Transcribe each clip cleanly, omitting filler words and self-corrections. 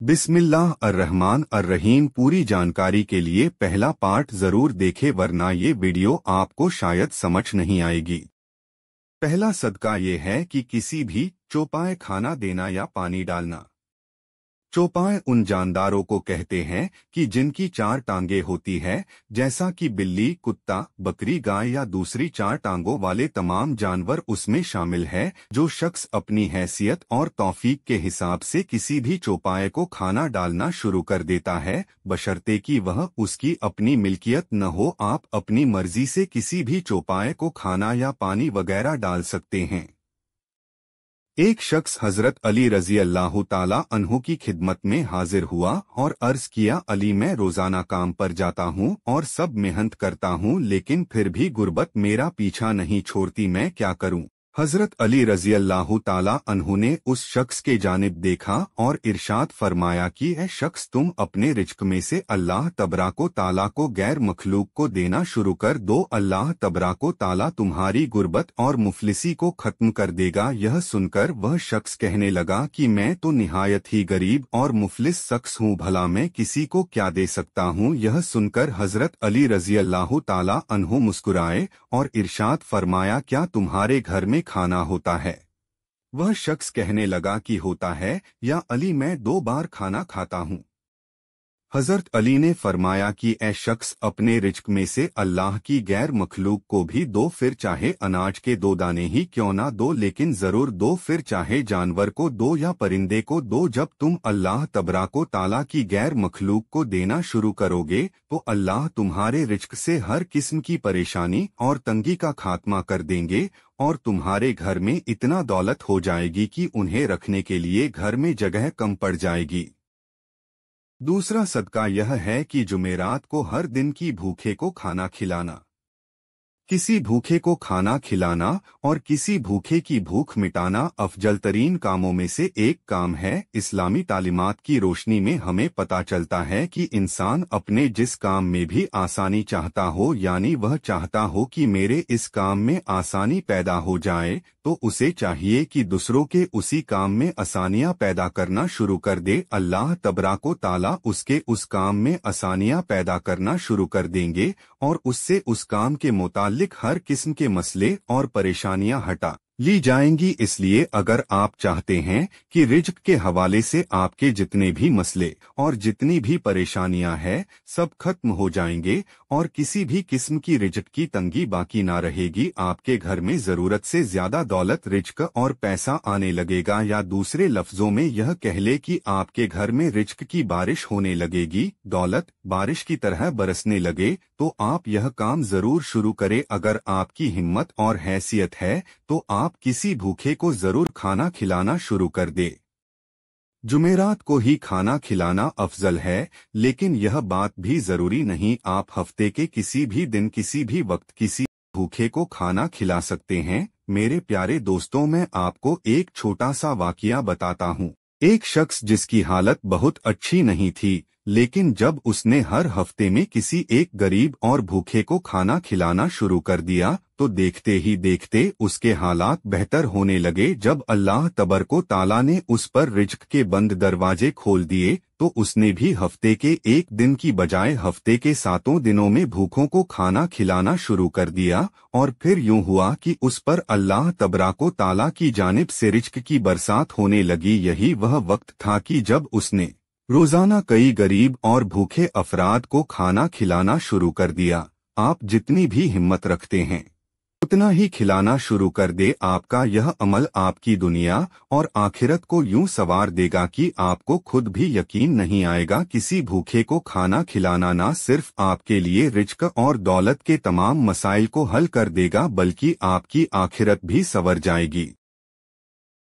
बिस्मिल्लाह अर्रहमान अर्रहीम। पूरी जानकारी के लिए पहला पार्ट जरूर देखें वरना ये वीडियो आपको शायद समझ नहीं आएगी। पहला सदका ये है कि किसी भी चौपाए खाना देना या पानी डालना। चौपाए उन जानदारों को कहते हैं कि जिनकी चार टांगे होती है, जैसा कि बिल्ली, कुत्ता, बकरी, गाय या दूसरी चार टांगों वाले तमाम जानवर उसमें शामिल है। जो शख्स अपनी हैसियत और तौफीक के हिसाब से किसी भी चौपाए को खाना डालना शुरू कर देता है, बशर्ते कि वह उसकी अपनी मिल्कियत न हो, आप अपनी मर्जी से किसी भी चौपाए को खाना या पानी वगैरह डाल सकते हैं। एक शख्स हजरत अली रजी अल्लाह ताला अन्हु की खिदमत में हाजिर हुआ और अर्ज किया, अली मैं रोजाना काम पर जाता हूँ और सब मेहनत करता हूँ, लेकिन फिर भी गुर्बत मेरा पीछा नहीं छोड़ती, मैं क्या करूँ। हजरत अली रजी अल्लाह ताला अन्हु ने उस शख्स के जानिब देखा और इरशाद फरमाया कि ए शख्स, तुम अपने रिज्क में से अल्लाह तबराको ताला को गैर मखलूक को देना शुरू कर दो। अल्लाह तबराको ताला तुम्हारी गुर्बत और मुफलिसी को खत्म कर देगा। यह सुनकर वह शख्स कहने लगा कि मैं तो निहायत ही गरीब और मुफलिस शख्स हूँ, भला मैं किसी को क्या दे सकता हूँ। यह सुनकर हजरत अली रजी अल्लाह ताला अन्हु मुस्कुराए और इरशाद फरमाया, क्या तुम्हारे घर में खाना होता है। वह शख्स कहने लगा कि होता है या अली, मैं 2 बार खाना खाता हूँ। हजरत अली ने फरमाया कि ए शख्स, अपने रिज्क में से अल्लाह की गैर मखलूक को भी दो, फिर चाहे अनाज के 2 दाने ही क्यों ना दो, लेकिन जरूर दो, फिर चाहे जानवर को दो या परिंदे को दो। जब तुम अल्लाह तबराको ताला की गैर मखलूक को देना शुरू करोगे तो अल्लाह तुम्हारे रिज्क से हर किस्म की परेशानी और तंगी का खात्मा कर देंगे और तुम्हारे घर में इतना दौलत हो जाएगी कि उन्हें रखने के लिए घर में जगह कम पड़ जाएगी। दूसरा सदका यह है कि जुमेरात को हर दिन की भूखे को खाना खिलाना। किसी भूखे को खाना खिलाना और किसी भूखे की भूख मिटाना अफजल तरीन कामों में से एक काम है। इस्लामी तालीमात की रोशनी में हमें पता चलता है कि इंसान अपने जिस काम में भी आसानी चाहता हो, यानी वह चाहता हो कि मेरे इस काम में आसानी पैदा हो जाए, तो उसे चाहिए कि दूसरों के उसी काम में आसानियां पैदा करना शुरू कर दे। अल्लाह तबराको ताला उसके उस काम में आसानियां पैदा करना शुरू कर देंगे और उससे उस काम के मुताल्लिक हर किस्म के मसले और परेशानियां हटा ली जाएंगी। इसलिए अगर आप चाहते हैं कि रिज्क के हवाले से आपके जितने भी मसले और जितनी भी परेशानियां हैं सब खत्म हो जाएंगे और किसी भी किस्म की रिज्क की तंगी बाकी ना रहेगी, आपके घर में जरूरत से ज्यादा दौलत, रिज्क और पैसा आने लगेगा, या दूसरे लफ्जों में यह कह ले कि आपके घर में रिज्क की बारिश होने लगेगी, दौलत बारिश की तरह बरसने लगे। तो आप यह काम जरूर शुरू करें। अगर आपकी हिम्मत और हैसियत है तो आप किसी भूखे को जरूर खाना खिलाना शुरू कर दे। जुमेरात को ही खाना खिलाना अफजल है, लेकिन यह बात भी जरूरी नहीं, आप हफ्ते के किसी भी दिन किसी भी वक्त किसी भूखे को खाना खिला सकते हैं। मेरे प्यारे दोस्तों, मैं आपको एक छोटा सा वाकया बताता हूँ। एक शख्स जिसकी हालत बहुत अच्छी नहीं थी, लेकिन जब उसने हर हफ्ते में किसी एक गरीब और भूखे को खाना खिलाना शुरू कर दिया तो देखते ही देखते उसके हालात बेहतर होने लगे। जब अल्लाह तबरको ताला ने उस पर रिज्क के बंद दरवाजे खोल दिए तो उसने भी हफ्ते के एक दिन की बजाय हफ्ते के 7 दिनों में भूखों को खाना खिलाना शुरू कर दिया और फिर यूं हुआ कि उस पर अल्लाह तबराको ताला की जानिब से रिज्क की बरसात होने लगी। यही वह वक्त था कि जब उसने रोजाना कई गरीब और भूखे अफराद को खाना खिलाना शुरू कर दिया। आप जितनी भी हिम्मत रखते हैं उतना ही खिलाना शुरू कर दे। आपका यह अमल आपकी दुनिया और आखिरत को यूं संवार देगा कि आपको खुद भी यकीन नहीं आएगा। किसी भूखे को खाना खिलाना ना सिर्फ आपके लिए रिज्क और दौलत के तमाम मसाइल को हल कर देगा, बल्कि आपकी आखिरत भी संवर जाएगी।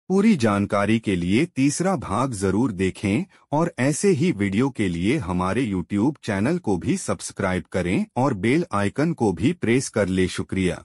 पूरी जानकारी के लिए तीसरा भाग जरूर देखें और ऐसे ही वीडियो के लिए हमारे YouTube चैनल को भी सब्सक्राइब करें और बेल आइकन को भी प्रेस कर ले। शुक्रिया।